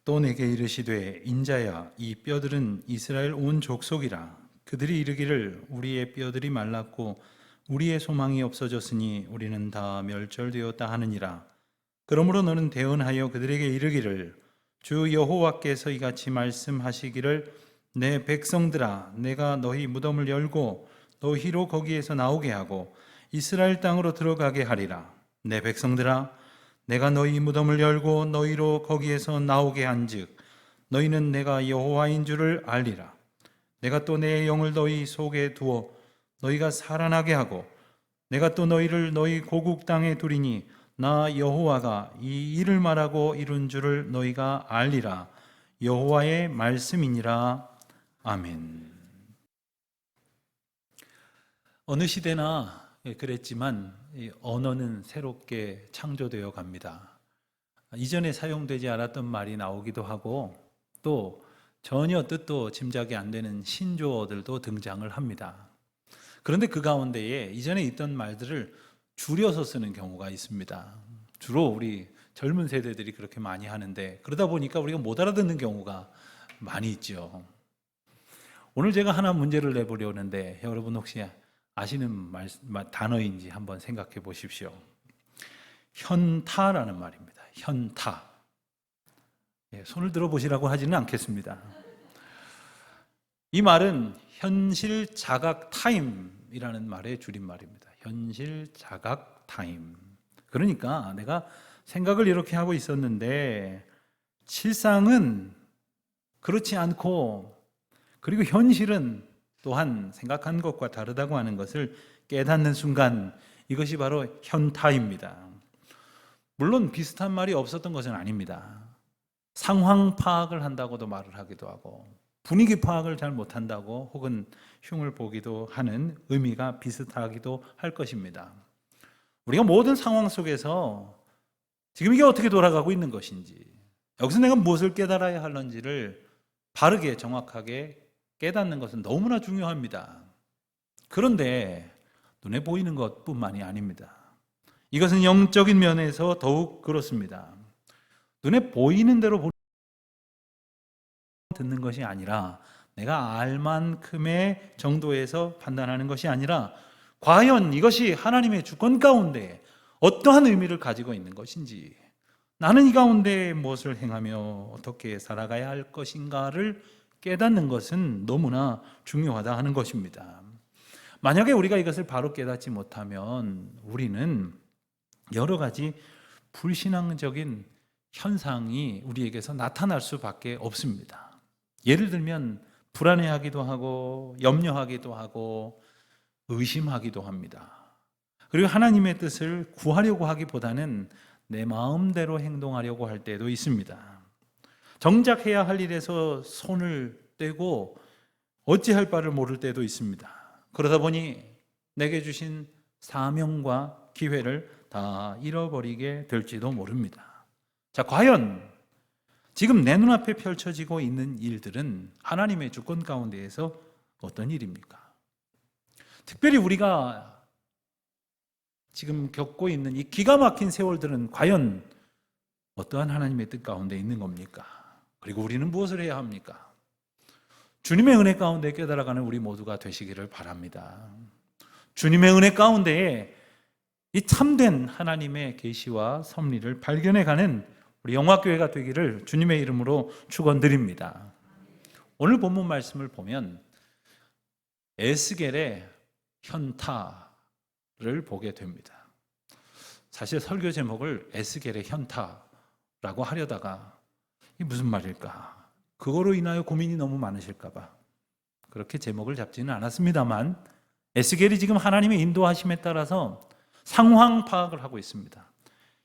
또 내게 이르시되 인자야 이 뼈들은 이스라엘 온 족속이라. 그들이 이르기를 우리의 뼈들이 말랐고 우리의 소망이 없어졌으니 우리는 다 멸절되었다 하느니라. 그러므로 너는 대언하여 그들에게 이르기를 주 여호와께서 이같이 말씀하시기를 내 백성들아 내가 너희 무덤을 열고 너희로 거기에서 나오게 하고 이스라엘 땅으로 들어가게 하리라. 내 백성들아 내가 너희 무덤을 열고 너희로 거기에서 나오게 한즉 너희는 내가 여호와인 줄을 알리라. 내가 또 내 영을 너희 속에 두어 너희가 살아나게 하고 내가 또 너희를 너희 고국 땅에 두리니 나 여호와가 이 일을 말하고 이룬 줄을 너희가 알리라. 여호와의 말씀이니라. 아멘. 어느 시대나 그랬지만 언어는 새롭게 창조되어 갑니다. 이전에 사용되지 않았던 말이 나오기도 하고 또 전혀 뜻도 짐작이 안 되는 신조어들도 등장을 합니다. 그런데 그 가운데에 이전에 있던 말들을 줄여서 쓰는 경우가 있습니다. 주로 우리 젊은 세대들이 그렇게 많이 하는데 그러다 보니까 우리가 못 알아듣는 경우가 많이 있죠. 오늘 제가 하나 문제를 내보려는데 여러분 혹시 아시는 단어인지 한번 생각해 보십시오. 현타라는 말입니다. 현타. 손을 들어보시라고 하지는 않겠습니다. 이 말은 현실 자각 타임이라는 말의 줄임말입니다. 현실 자각 타임. 그러니까 내가 생각을 이렇게 하고 있었는데 실상은 그렇지 않고 그리고 현실은 또한 생각한 것과 다르다고 하는 것을 깨닫는 순간 이것이 바로 현타입니다. 물론 비슷한 말이 없었던 것은 아닙니다. 상황 파악을 한다고도 말을 하기도 하고 분위기 파악을 잘 못한다고 혹은 흉을 보기도 하는 의미가 비슷하기도 할 것입니다. 우리가 모든 상황 속에서 지금 이게 어떻게 돌아가고 있는 것인지 여기서 내가 무엇을 깨달아야 하는지를 바르게 정확하게 깨닫는 것은 너무나 중요합니다. 그런데 눈에 보이는 것뿐만이 아닙니다. 이것은 영적인 면에서 더욱 그렇습니다. 눈에 보이는 대로 듣는 것이 아니라 내가 알 만큼의 정도에서 판단하는 것이 아니라 과연 이것이 하나님의 주권 가운데 어떠한 의미를 가지고 있는 것인지 나는 이 가운데 무엇을 행하며 어떻게 살아가야 할 것인가를 깨닫는 것은 너무나 중요하다 하는 것입니다. 만약에 우리가 이것을 바로 깨닫지 못하면 우리는 여러 가지 불신앙적인 현상이 우리에게서 나타날 수밖에 없습니다. 예를 들면 불안해하기도 하고 염려하기도 하고 의심하기도 합니다. 그리고 하나님의 뜻을 구하려고 하기보다는 내 마음대로 행동하려고 할 때도 있습니다. 정작 해야 할 일에서 손을 떼고 어찌할 바를 모를 때도 있습니다. 그러다 보니 내게 주신 사명과 기회를 다 잃어버리게 될지도 모릅니다. 자, 과연 지금 내 눈앞에 펼쳐지고 있는 일들은 하나님의 주권 가운데에서 어떤 일입니까? 특별히 우리가 지금 겪고 있는 이 기가 막힌 세월들은 과연 어떠한 하나님의 뜻 가운데 있는 겁니까? 그리고 우리는 무엇을 해야 합니까? 주님의 은혜 가운데 깨달아가는 우리 모두가 되시기를 바랍니다. 주님의 은혜 가운데에 이 참된 하나님의 계시와 섭리를 발견해가는 우리 영화교회가 되기를 주님의 이름으로 축원드립니다. 오늘 본문 말씀을 보면 에스겔의 현타를 보게 됩니다. 사실 설교 제목을 에스겔의 현타라고 하려다가 이게 무슨 말일까? 그거로 인하여 고민이 너무 많으실까 봐 그렇게 제목을 잡지는 않았습니다만 에스겔이 지금 하나님의 인도하심에 따라서 상황 파악을 하고 있습니다.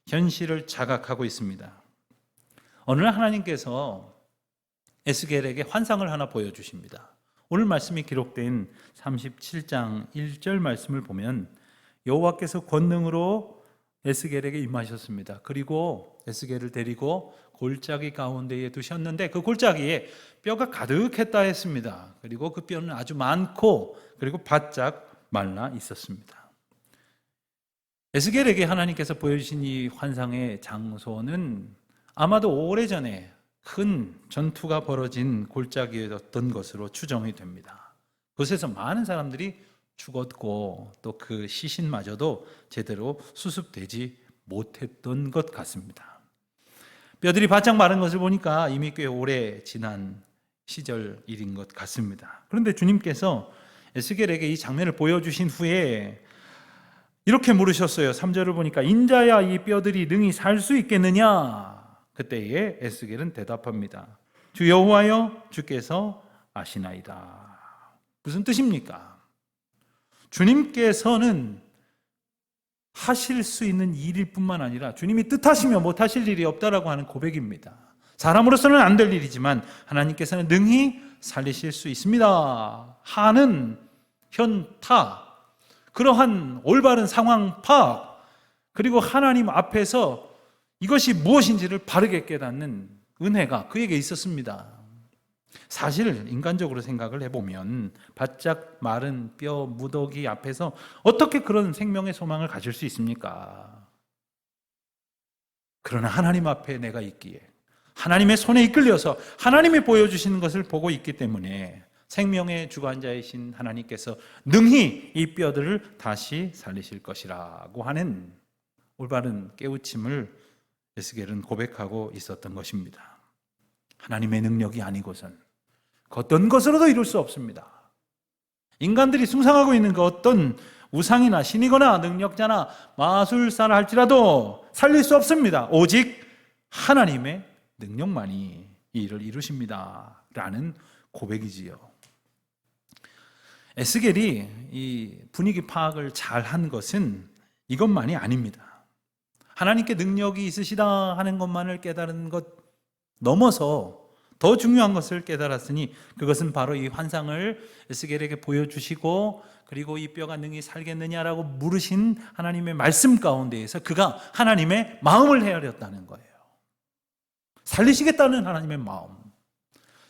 현실을 자각하고 있습니다. 어느 날 하나님께서 에스겔에게 환상을 하나 보여주십니다. 오늘 말씀이 기록된 37장 1절 말씀을 보면 여호와께서 권능으로 에스겔에게 임하셨습니다. 그리고 에스겔을 데리고 골짜기 가운데에 두셨는데 그 골짜기에 뼈가 가득했다 했습니다. 그리고 그 뼈는 아주 많고 그리고 바짝 말라 있었습니다. 에스겔에게 하나님께서 보여주신 이 환상의 장소는 아마도 오래전에 큰 전투가 벌어진 골짜기였던 것으로 추정이 됩니다. 그곳에서 많은 사람들이 죽었고 또 그 시신마저도 제대로 수습되지 못했던 것 같습니다. 뼈들이 바짝 마른 것을 보니까 이미 꽤 오래 지난 시절 일인 것 같습니다. 그런데 주님께서 에스겔에게 이 장면을 보여주신 후에 이렇게 물으셨어요. 3절을 보니까 인자야 이 뼈들이 능히 살 수 있겠느냐? 그때에 에스겔은 대답합니다. 주 여호와여 주께서 아시나이다. 무슨 뜻입니까? 주님께서는 하실 수 있는 일일 뿐만 아니라 주님이 뜻하시면 못하실 일이 없다라고 하는 고백입니다. 사람으로서는 안 될 일이지만 하나님께서는 능히 살리실 수 있습니다 하는 현타, 그러한 올바른 상황 파악, 그리고 하나님 앞에서 이것이 무엇인지를 바르게 깨닫는 은혜가 그에게 있었습니다. 사실 인간적으로 생각을 해보면 바짝 마른 뼈 무더기 앞에서 어떻게 그런 생명의 소망을 가질 수 있습니까? 그러나 하나님 앞에 내가 있기에, 하나님의 손에 이끌려서 하나님이 보여주시는 것을 보고 있기 때문에 생명의 주관자이신 하나님께서 능히 이 뼈들을 다시 살리실 것이라고 하는 올바른 깨우침을 에스겔은 고백하고 있었던 것입니다. 하나님의 능력이 아니고선 그 어떤 것으로도 이룰 수 없습니다. 인간들이 숭상하고 있는 그 어떤 우상이나 신이거나 능력자나 마술사라 할지라도 살릴 수 없습니다. 오직 하나님의 능력만이 이 일을 이루십니다 라는 고백이지요. 에스겔이 이 분위기 파악을 잘한 것은 이것만이 아닙니다. 하나님께 능력이 있으시다 하는 것만을 깨달은 것 넘어서 더 중요한 것을 깨달았으니 그것은 바로 이 환상을 에스겔에게 보여주시고 그리고 이 뼈가 능히 살겠느냐라고 물으신 하나님의 말씀 가운데에서 그가 하나님의 마음을 헤아렸다는 거예요. 살리시겠다는 하나님의 마음,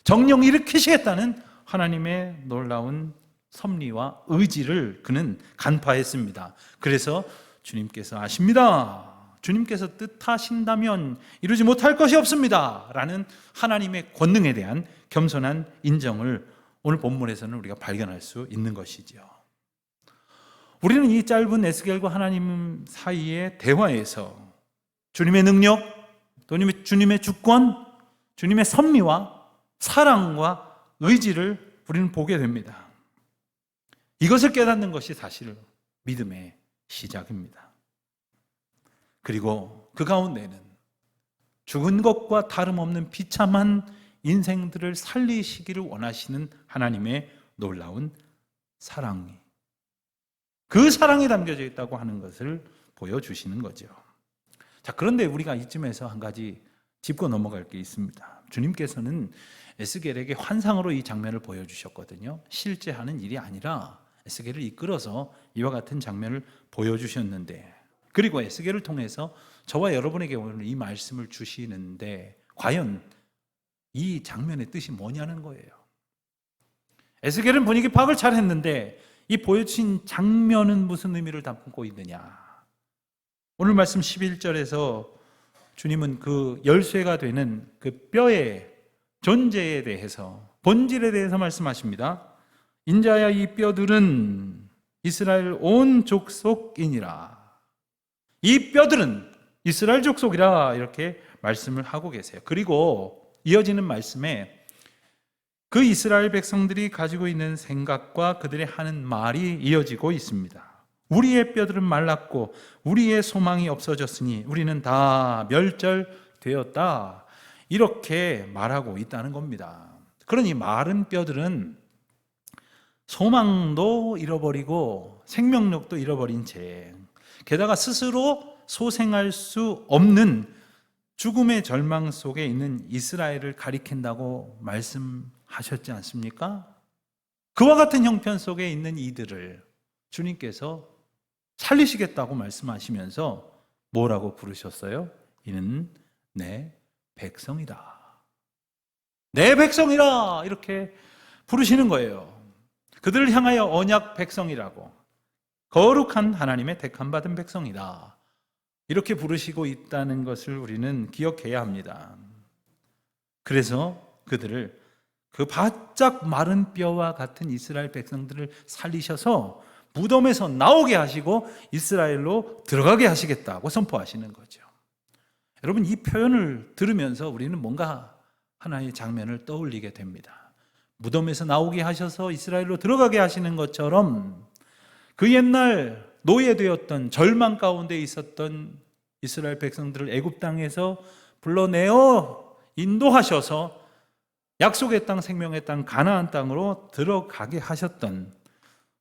정령 일으키시겠다는 하나님의 놀라운 섭리와 의지를 그는 간파했습니다. 그래서 주님께서 아십니다. 주님께서 뜻하신다면 이루지 못할 것이 없습니다 라는 하나님의 권능에 대한 겸손한 인정을 오늘 본문에서는 우리가 발견할 수 있는 것이죠. 우리는 이 짧은 에스겔과 하나님 사이의 대화에서 주님의 능력, 또 주님의 주권, 주님의 섭리와 사랑과 의지를 우리는 보게 됩니다. 이것을 깨닫는 것이 사실 믿음의 시작입니다. 그리고 그 가운데는 죽은 것과 다름없는 비참한 인생들을 살리시기를 원하시는 하나님의 놀라운 사랑이, 그 사랑이 담겨져 있다고 하는 것을 보여주시는 거죠. 자, 그런데 우리가 이쯤에서 한 가지 짚고 넘어갈 게 있습니다. 주님께서는 에스겔에게 환상으로 이 장면을 보여주셨거든요. 실제 하는 일이 아니라 에스겔을 이끌어서 이와 같은 장면을 보여주셨는데, 그리고 에스겔을 통해서 저와 여러분에게 오늘 이 말씀을 주시는데 과연 이 장면의 뜻이 뭐냐는 거예요. 에스겔은 분위기 파악을 잘했는데 이 보여주신 장면은 무슨 의미를 담고 있느냐. 오늘 말씀 11절에서 주님은 그 열쇠가 되는 그 뼈의 존재에 대해서, 본질에 대해서 말씀하십니다. 인자야 이 뼈들은 이스라엘 온 족속이니라. 이 뼈들은 이스라엘 족속이라 이렇게 말씀을 하고 계세요. 그리고 이어지는 말씀에 그 이스라엘 백성들이 가지고 있는 생각과 그들이 하는 말이 이어지고 있습니다. 우리의 뼈들은 말랐고 우리의 소망이 없어졌으니 우리는 다 멸절되었다. 이렇게 말하고 있다는 겁니다. 그러니 마른 뼈들은 소망도 잃어버리고 생명력도 잃어버린 채, 게다가 스스로 소생할 수 없는 죽음의 절망 속에 있는 이스라엘을 가리킨다고 말씀하셨지 않습니까? 그와 같은 형편 속에 있는 이들을 주님께서 살리시겠다고 말씀하시면서 뭐라고 부르셨어요? 이는 내 백성이다. 내 백성이라 이렇게 부르시는 거예요. 그들을 향하여 언약 백성이라고, 거룩한 하나님의 택함받은 백성이다, 이렇게 부르시고 있다는 것을 우리는 기억해야 합니다. 그래서 그들을 그 바짝 마른 뼈와 같은 이스라엘 백성들을 살리셔서 무덤에서 나오게 하시고 이스라엘로 들어가게 하시겠다고 선포하시는 거죠. 여러분, 이 표현을 들으면서 우리는 뭔가 하나의 장면을 떠올리게 됩니다. 무덤에서 나오게 하셔서 이스라엘로 들어가게 하시는 것처럼 그 옛날 노예되었던 절망 가운데 있었던 이스라엘 백성들을 애굽 땅에서 불러내어 인도하셔서 약속의 땅, 생명의 땅, 가나안 땅으로 들어가게 하셨던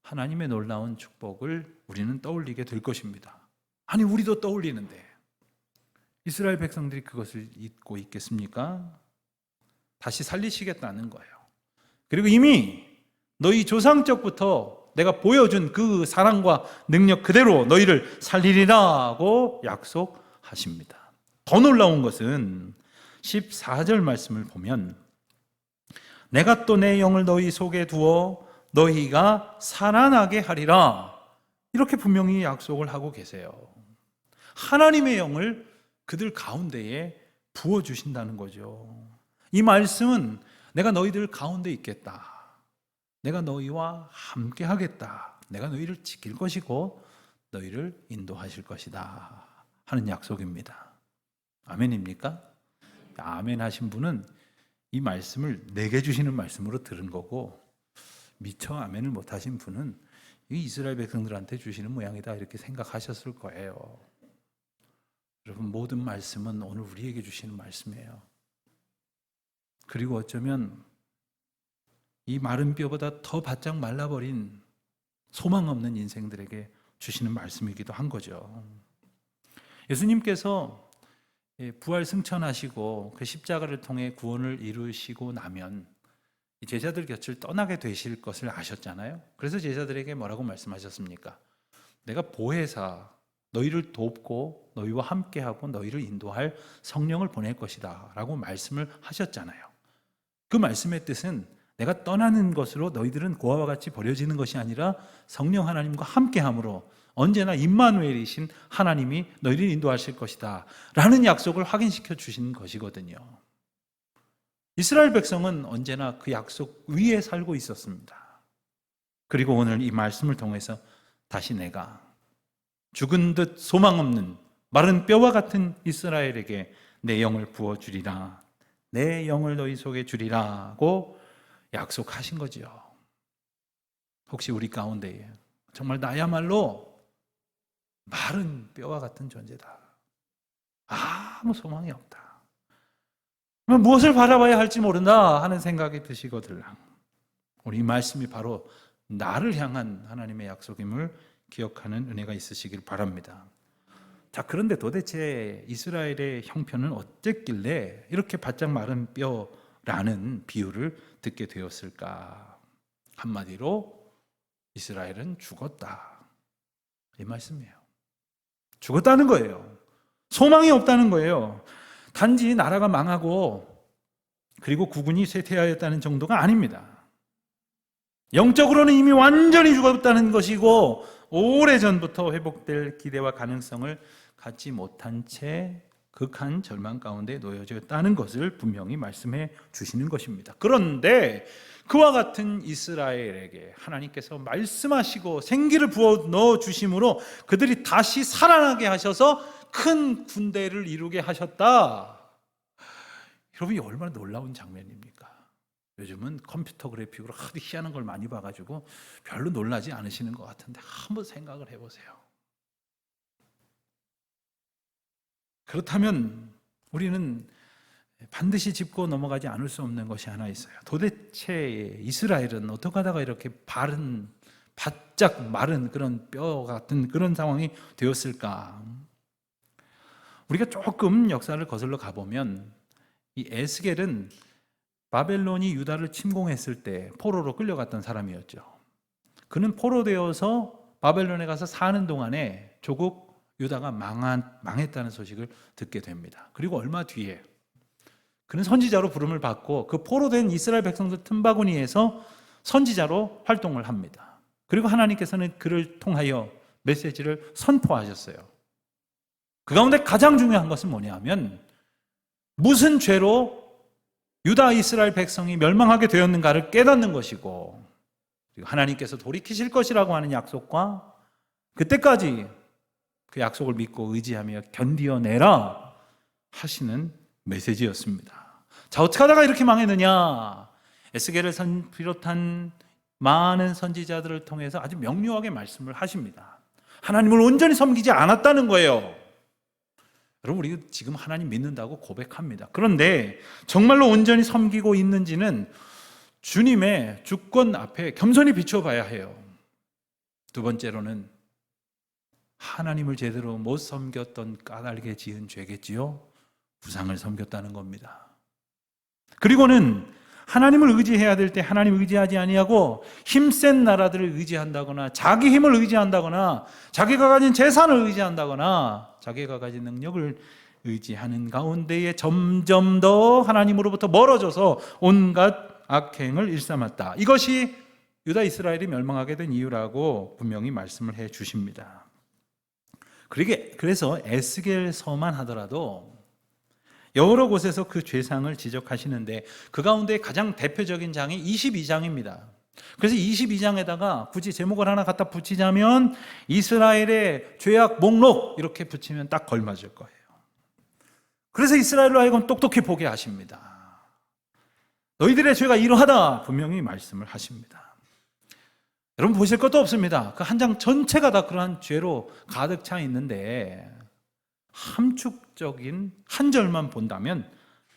하나님의 놀라운 축복을 우리는 떠올리게 될 것입니다. 아니, 우리도 떠올리는데 이스라엘 백성들이 그것을 잊고 있겠습니까? 다시 살리시겠다는 거예요. 그리고 이미 너희 조상적부터 내가 보여준 그 사랑과 능력 그대로 너희를 살리리라고 약속하십니다. 더 놀라운 것은 14절 말씀을 보면 내가 또 내 영을 너희 속에 두어 너희가 살아나게 하리라, 이렇게 분명히 약속을 하고 계세요. 하나님의 영을 그들 가운데에 부어주신다는 거죠. 이 말씀은 내가 너희들 가운데 있겠다, 내가 너희와 함께 하겠다, 내가 너희를 지킬 것이고 너희를 인도하실 것이다 하는 약속입니다. 아멘입니까? 아멘 하신 분은 이 말씀을 내게 주시는 말씀으로 들은 거고, 미처 아멘을 못하신 분은 이 이스라엘 백성들한테 주시는 모양이다 이렇게 생각하셨을 거예요. 여러분, 모든 말씀은 오늘 우리에게 주시는 말씀이에요. 그리고 어쩌면 이 마른 뼈보다 더 바짝 말라버린 소망 없는 인생들에게 주시는 말씀이기도 한 거죠. 예수님께서 부활 승천하시고 그 십자가를 통해 구원을 이루시고 나면 제자들 곁을 떠나게 되실 것을 아셨잖아요. 그래서 제자들에게 뭐라고 말씀하셨습니까? 내가 보혜사, 너희를 돕고 너희와 함께하고 너희를 인도할 성령을 보낼 것이다 라고 말씀을 하셨잖아요. 그 말씀의 뜻은 내가 떠나는 것으로 너희들은 고아와 같이 버려지는 것이 아니라 성령 하나님과 함께함으로 언제나 임마누엘이신 하나님이 너희를 인도하실 것이다 라는 약속을 확인시켜 주신 것이거든요. 이스라엘 백성은 언제나 그 약속 위에 살고 있었습니다. 그리고 오늘 이 말씀을 통해서 다시 내가 죽은 듯 소망 없는 마른 뼈와 같은 이스라엘에게 내 영을 부어주리라, 내 영을 너희 속에 주리라고 약속하신 거죠. 혹시 우리 가운데 정말 나야말로 마른 뼈와 같은 존재다, 아무 소망이 없다, 무엇을 바라봐야 할지 모른다 하는 생각이 드시거든, 우리 이 말씀이 바로 나를 향한 하나님의 약속임을 기억하는 은혜가 있으시길 바랍니다. 자, 그런데 도대체 이스라엘의 형편은 어땠길래 이렇게 바짝 마른 뼈라는 비유를 듣게 되었을까? 한마디로 이스라엘은 죽었다, 이 말씀이에요. 죽었다는 거예요. 소망이 없다는 거예요. 단지 나라가 망하고 그리고 국군이 쇠퇴하였다는 정도가 아닙니다. 영적으로는 이미 완전히 죽었다는 것이고 오래전부터 회복될 기대와 가능성을 갖지 못한 채 극한 절망 가운데 놓여져 있다는 것을 분명히 말씀해 주시는 것입니다. 그런데 그와 같은 이스라엘에게 하나님께서 말씀하시고 생기를 부어 넣어 주심으로 그들이 다시 살아나게 하셔서 큰 군대를 이루게 하셨다. 여러분, 이 얼마나 놀라운 장면입니까? 요즘은 컴퓨터 그래픽으로 하도 희한한 걸 많이 봐가지고 별로 놀라지 않으시는 것 같은데 한번 생각을 해보세요. 그렇다면 우리는 반드시 짚고 넘어가지 않을 수 없는 것이 하나 있어요. 도대체 이스라엘은 어떻게 하다가 이렇게 바짝 마른 그런 뼈 같은 그런 상황이 되었을까? 우리가 조금 역사를 거슬러 가보면 이 에스겔은 바벨론이 유다를 침공했을 때 포로로 끌려갔던 사람이었죠. 그는 포로되어서 바벨론에 가서 사는 동안에 조국 유다가 망했다는 소식을 듣게 됩니다. 그리고 얼마 뒤에 그는 선지자로 부름을 받고 그 포로된 이스라엘 백성들 틈바구니에서 선지자로 활동을 합니다. 그리고 하나님께서는 그를 통하여 메시지를 선포하셨어요. 그 가운데 가장 중요한 것은 뭐냐면 무슨 죄로 유다 이스라엘 백성이 멸망하게 되었는가를 깨닫는 것이고, 그리고 하나님께서 돌이키실 것이라고 하는 약속과 그때까지 그 약속을 믿고 의지하며 견디어내라 하시는 메시지였습니다. 자, 어떻게 하다가 이렇게 망했느냐? 에스겔을 비롯한 많은 선지자들을 통해서 아주 명료하게 말씀을 하십니다. 하나님을 온전히 섬기지 않았다는 거예요. 여러분, 우리 지금 하나님 믿는다고 고백합니다. 그런데 정말로 온전히 섬기고 있는지는 주님의 주권 앞에 겸손히 비춰봐야 해요. 두 번째로는 하나님을 제대로 못 섬겼던 까닭에 지은 죄겠지요. 우상을 섬겼다는 겁니다. 그리고는 하나님을 의지해야 될 때 하나님 의지하지 아니하고 힘센 나라들을 의지한다거나 자기 힘을 의지한다거나 자기가 가진 재산을 의지한다거나 자기가 가진 능력을 의지하는 가운데에 점점 더 하나님으로부터 멀어져서 온갖 악행을 일삼았다. 이것이 유다 이스라엘이 멸망하게 된 이유라고 분명히 말씀을 해 주십니다. 그래서 에스겔서만 하더라도 여러 곳에서 그 죄상을 지적하시는데 그 가운데 가장 대표적인 장이 22장입니다. 그래서 22장에다가 굳이 제목을 하나 갖다 붙이자면 이스라엘의 죄악 목록 이렇게 붙이면 딱 걸맞을 거예요. 그래서 이스라엘로 하여금 똑똑히 보게 하십니다. 너희들의 죄가 이러하다 분명히 말씀을 하십니다. 여러분 보실 것도 없습니다. 그 한 장 전체가 다 그러한 죄로 가득 차 있는데 함축적인 한 절만 본다면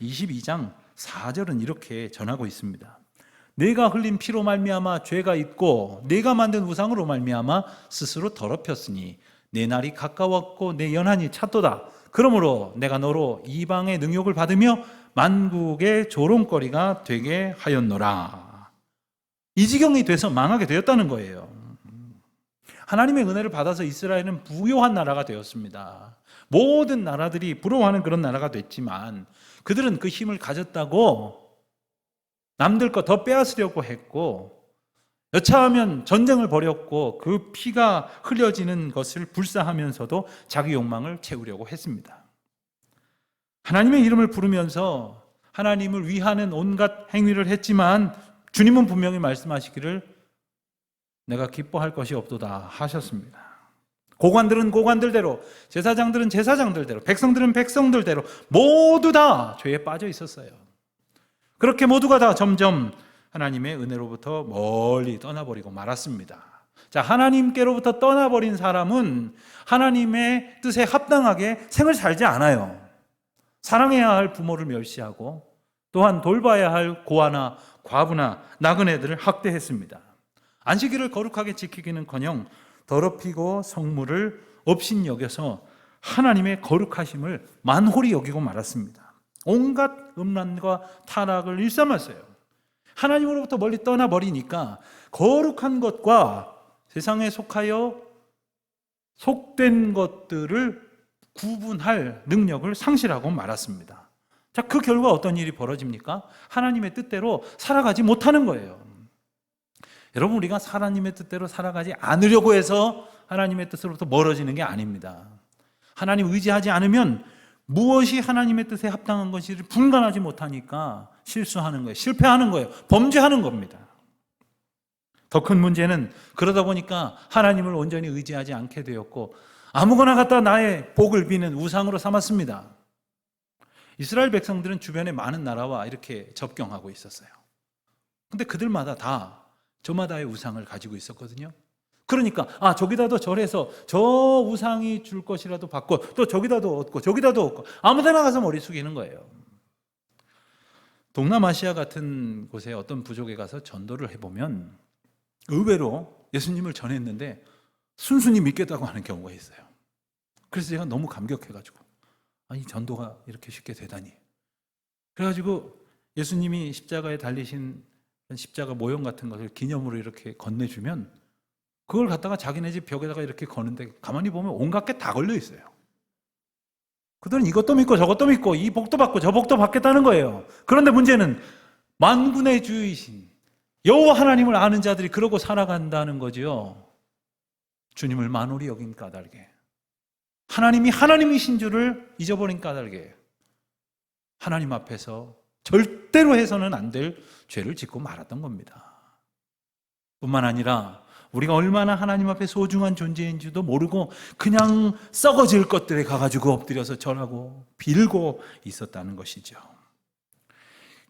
22장 4절은 이렇게 전하고 있습니다. 내가 흘린 피로 말미암아 죄가 있고 내가 만든 우상으로 말미암아 스스로 더럽혔으니 내 날이 가까웠고 내 연한이 찼도다. 그러므로 내가 너로 이방의 능욕을 받으며 만국의 조롱거리가 되게 하였노라. 이 지경이 돼서 망하게 되었다는 거예요. 하나님의 은혜를 받아서 이스라엘은 부요한 나라가 되었습니다. 모든 나라들이 부러워하는 그런 나라가 됐지만 그들은 그 힘을 가졌다고 남들 거 더 빼앗으려고 했고 여차하면 전쟁을 벌였고 그 피가 흘려지는 것을 불사하면서도 자기 욕망을 채우려고 했습니다. 하나님의 이름을 부르면서 하나님을 위하는 온갖 행위를 했지만 주님은 분명히 말씀하시기를 내가 기뻐할 것이 없도다 하셨습니다. 고관들은 고관들대로, 제사장들은 제사장들대로, 백성들은 백성들대로 모두 다 죄에 빠져 있었어요. 그렇게 모두가 다 점점 하나님의 은혜로부터 멀리 떠나버리고 말았습니다. 자, 하나님께로부터 떠나버린 사람은 하나님의 뜻에 합당하게 생을 살지 않아요. 사랑해야 할 부모를 멸시하고 또한 돌봐야 할 고아나 과부나 나그네들을 학대했습니다. 안식일을 거룩하게 지키기는커녕 더럽히고 성물을 업신여겨서 하나님의 거룩하심을 만홀히 여기고 말았습니다. 온갖 음란과 타락을 일삼았어요. 하나님으로부터 멀리 떠나버리니까 거룩한 것과 세상에 속하여 속된 것들을 구분할 능력을 상실하고 말았습니다. 자, 그 결과 어떤 일이 벌어집니까? 하나님의 뜻대로 살아가지 못하는 거예요. 여러분, 우리가 하나님의 뜻대로 살아가지 않으려고 해서 하나님의 뜻으로부터 멀어지는 게 아닙니다. 하나님 의지하지 않으면 무엇이 하나님의 뜻에 합당한 것인지를 분간하지 못하니까 실수하는 거예요. 실패하는 거예요. 범죄하는 겁니다. 더 큰 문제는 그러다 보니까 하나님을 온전히 의지하지 않게 되었고 아무거나 갖다 나의 복을 비는 우상으로 삼았습니다. 이스라엘 백성들은 주변에 많은 나라와 이렇게 접경하고 있었어요. 근데 그들마다 다 저마다의 우상을 가지고 있었거든요. 그러니까 저기다도 절해서 저 우상이 줄 것이라도 받고 또 저기다도 얻고 저기다도 얻고 아무 데나 가서 머리 숙이는 거예요. 동남아시아 같은 곳에 어떤 부족에 가서 전도를 해보면 의외로 예수님을 전했는데 순순히 믿겠다고 하는 경우가 있어요. 그래서 제가 너무 감격해가지고 이 전도가 이렇게 쉽게 되다니. 그래가지고 예수님이 십자가에 달리신 십자가 모형 같은 것을 기념으로 이렇게 건네주면 그걸 갖다가 자기네 집 벽에다가 이렇게 거는데 가만히 보면 온갖 게 다 걸려 있어요. 그들은 이것도 믿고 저것도 믿고 이 복도 받고 저 복도 받겠다는 거예요. 그런데 문제는 만군의 주이신 여호와 하나님을 아는 자들이 그러고 살아간다는 거죠. 주님을 만홀히 여긴 까닭에, 하나님이 하나님이신 줄을 잊어버린 까닭에 하나님 앞에서 절대로 해서는 안 될 죄를 짓고 말았던 겁니다. 뿐만 아니라 우리가 얼마나 하나님 앞에 소중한 존재인지도 모르고 그냥 썩어질 것들에 가가지고 엎드려서 절하고 빌고 있었다는 것이죠.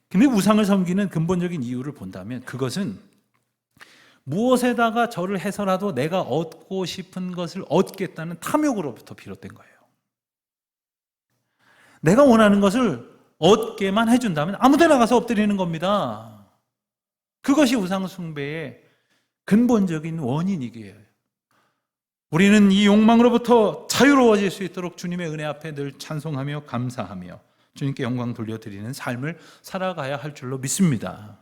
근데 우상을 섬기는 근본적인 이유를 본다면 그것은 무엇에다가 절을 해서라도 내가 얻고 싶은 것을 얻겠다는 탐욕으로부터 비롯된 거예요. 내가 원하는 것을 얻게만 해준다면 아무데나 가서 엎드리는 겁니다. 그것이 우상 숭배의 근본적인 원인이기에 우리는 이 욕망으로부터 자유로워질 수 있도록 주님의 은혜 앞에 늘 찬송하며 감사하며 주님께 영광 돌려드리는 삶을 살아가야 할 줄로 믿습니다.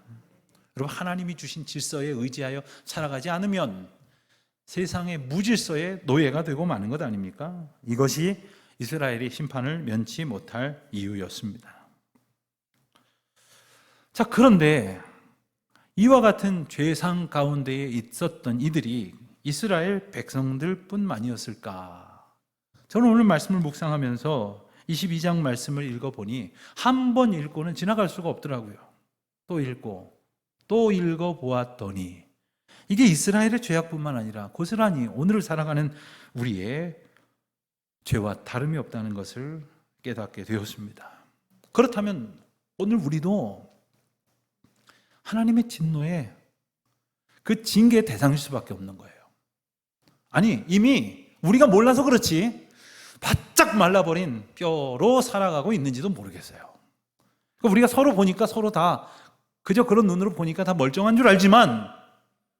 여러분, 하나님이 주신 질서에 의지하여 살아가지 않으면 세상의 무질서의 노예가 되고 마는 것 아닙니까? 이것이 이스라엘이 심판을 면치 못할 이유였습니다. 자, 그런데 이와 같은 죄상 가운데에 있었던 이들이 이스라엘 백성들 뿐만이었을까? 저는 오늘 말씀을 묵상하면서 22장 말씀을 읽어보니 한 번 읽고는 지나갈 수가 없더라고요. 또 읽고 또 읽어보았더니 이게 이스라엘의 죄악뿐만 아니라 고스란히 오늘을 살아가는 우리의 죄와 다름이 없다는 것을 깨닫게 되었습니다. 그렇다면 오늘 우리도 하나님의 진노에 그 징계의 대상일 수밖에 없는 거예요. 아니, 이미 우리가 몰라서 그렇지 바짝 말라버린 뼈로 살아가고 있는지도 모르겠어요. 우리가 서로 보니까 서로 다 그저 그런 눈으로 보니까 다 멀쩡한 줄 알지만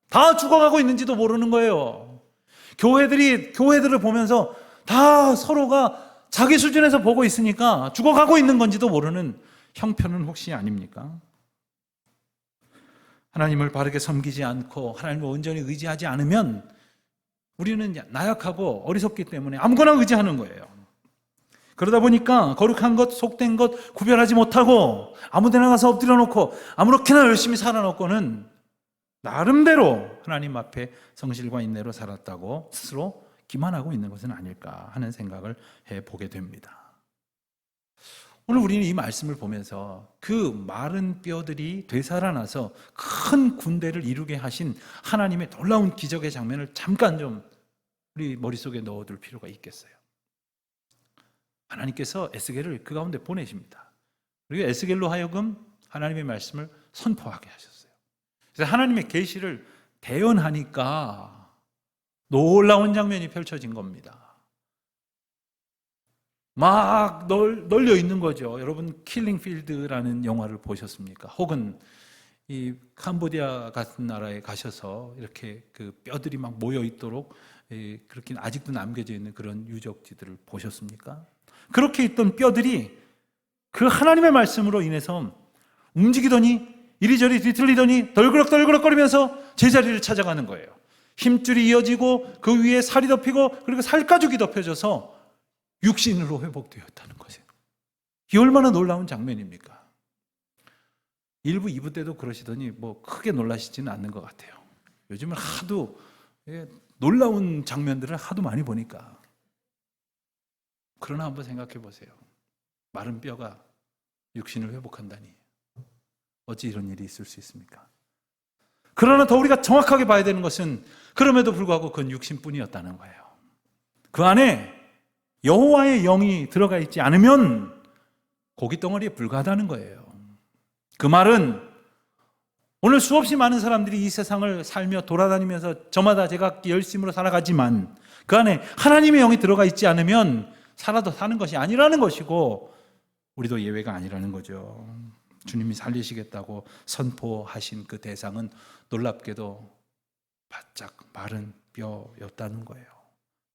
다 죽어가고 있는지도 모르는 거예요. 교회들을 보면서 다 서로가 자기 수준에서 보고 있으니까 죽어가고 있는 건지도 모르는 형편은 혹시 아닙니까? 하나님을 바르게 섬기지 않고 하나님을 온전히 의지하지 않으면 우리는 나약하고 어리석기 때문에 아무거나 의지하는 거예요. 그러다 보니까 거룩한 것, 속된 것 구별하지 못하고 아무데나 가서 엎드려 놓고 아무렇게나 열심히 살아놓고는 나름대로 하나님 앞에 성실과 인내로 살았다고 스스로 기만하고 있는 것은 아닐까 하는 생각을 해보게 됩니다. 오늘 우리는 이 말씀을 보면서 그 마른 뼈들이 되살아나서 큰 군대를 이루게 하신 하나님의 놀라운 기적의 장면을 잠깐 좀 우리 머릿속에 넣어둘 필요가 있겠어요. 하나님께서 에스겔을 그 가운데 보내십니다. 그리고 에스겔로 하여금 하나님의 말씀을 선포하게 하셨어요. 그래서 하나님의 계시를 대언하니까 놀라운 장면이 펼쳐진 겁니다. 막 널려 있는 거죠. 여러분, 킬링필드라는 영화를 보셨습니까? 혹은 이 캄보디아 같은 나라에 가셔서 이렇게 그 뼈들이 막 모여 있도록 그렇게 아직도 남겨져 있는 그런 유적지들을 보셨습니까? 그렇게 있던 뼈들이 그 하나님의 말씀으로 인해서 움직이더니 이리저리 뒤틀리더니 덜그럭덜그럭거리면서 제자리를 찾아가는 거예요. 힘줄이 이어지고 그 위에 살이 덮이고 그리고 살가죽이 덮여져서 육신으로 회복되었다는 것이에요. 이 얼마나 놀라운 장면입니까? 1부, 2부 때도 그러시더니 뭐 크게 놀라시지는 않는 것 같아요. 요즘은 하도 놀라운 장면들을 하도 많이 보니까. 그러나 한번 생각해 보세요. 마른 뼈가 육신을 회복한다니 어찌 이런 일이 있을 수 있습니까? 그러나 더 우리가 정확하게 봐야 되는 것은 그럼에도 불구하고 그건 육신뿐이었다는 거예요. 그 안에 여호와의 영이 들어가 있지 않으면 고깃덩어리에 불과하다는 거예요. 그 말은 오늘 수없이 많은 사람들이 이 세상을 살며 돌아다니면서 저마다 제가 열심으로 살아가지만 그 안에 하나님의 영이 들어가 있지 않으면 살아도 사는 것이 아니라는 것이고 우리도 예외가 아니라는 거죠. 주님이 살리시겠다고 선포하신 그 대상은 놀랍게도 바짝 마른 뼈였다는 거예요.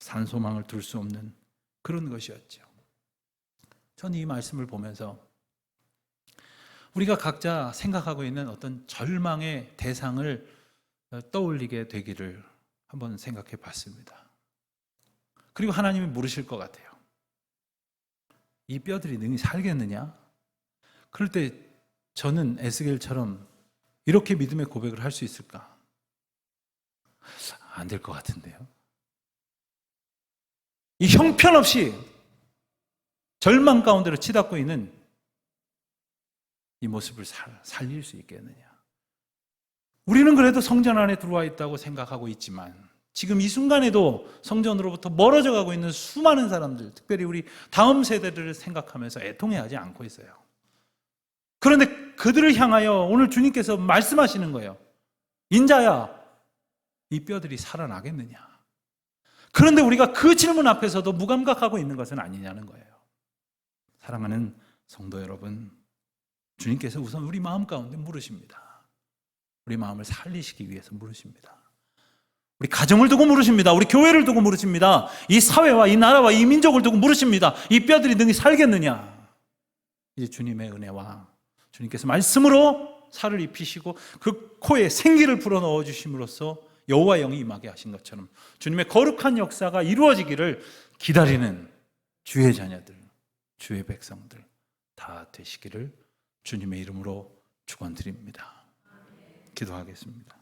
산소망을 둘 수 없는 그런 것이었죠. 저는 이 말씀을 보면서 우리가 각자 생각하고 있는 어떤 절망의 대상을 떠올리게 되기를 한번 생각해 봤습니다. 그리고 하나님이 물으실 것 같아요. 이 뼈들이 능히 살겠느냐? 그럴 때 저는 에스겔처럼 이렇게 믿음의 고백을 할 수 있을까? 안 될 것 같은데요. 이 형편없이 절망 가운데로 치닫고 있는 이 모습을 살릴 수 있겠느냐? 우리는 그래도 성전 안에 들어와 있다고 생각하고 있지만 지금 이 순간에도 성전으로부터 멀어져 가고 있는 수많은 사람들, 특별히 우리 다음 세대들을 생각하면서 애통해하지 않고 있어요. 그런데 그들을 향하여 오늘 주님께서 말씀하시는 거예요. 인자야, 이 뼈들이 살아나겠느냐? 그런데 우리가 그 질문 앞에서도 무감각하고 있는 것은 아니냐는 거예요. 사랑하는 성도 여러분, 주님께서 우선 우리 마음 가운데 물으십니다. 우리 마음을 살리시기 위해서 물으십니다. 우리 가정을 두고 물으십니다. 우리 교회를 두고 물으십니다. 이 사회와 이 나라와 이 민족을 두고 물으십니다. 이 뼈들이 능히 살겠느냐? 이제 주님의 은혜와 주님께서 말씀으로 살을 입히시고 그 코에 생기를 불어넣어 주심으로써 여호와 영이 임하게 하신 것처럼 주님의 거룩한 역사가 이루어지기를 기다리는 주의 자녀들, 주의 백성들 다 되시기를 주님의 이름으로 축원드립니다. 기도하겠습니다.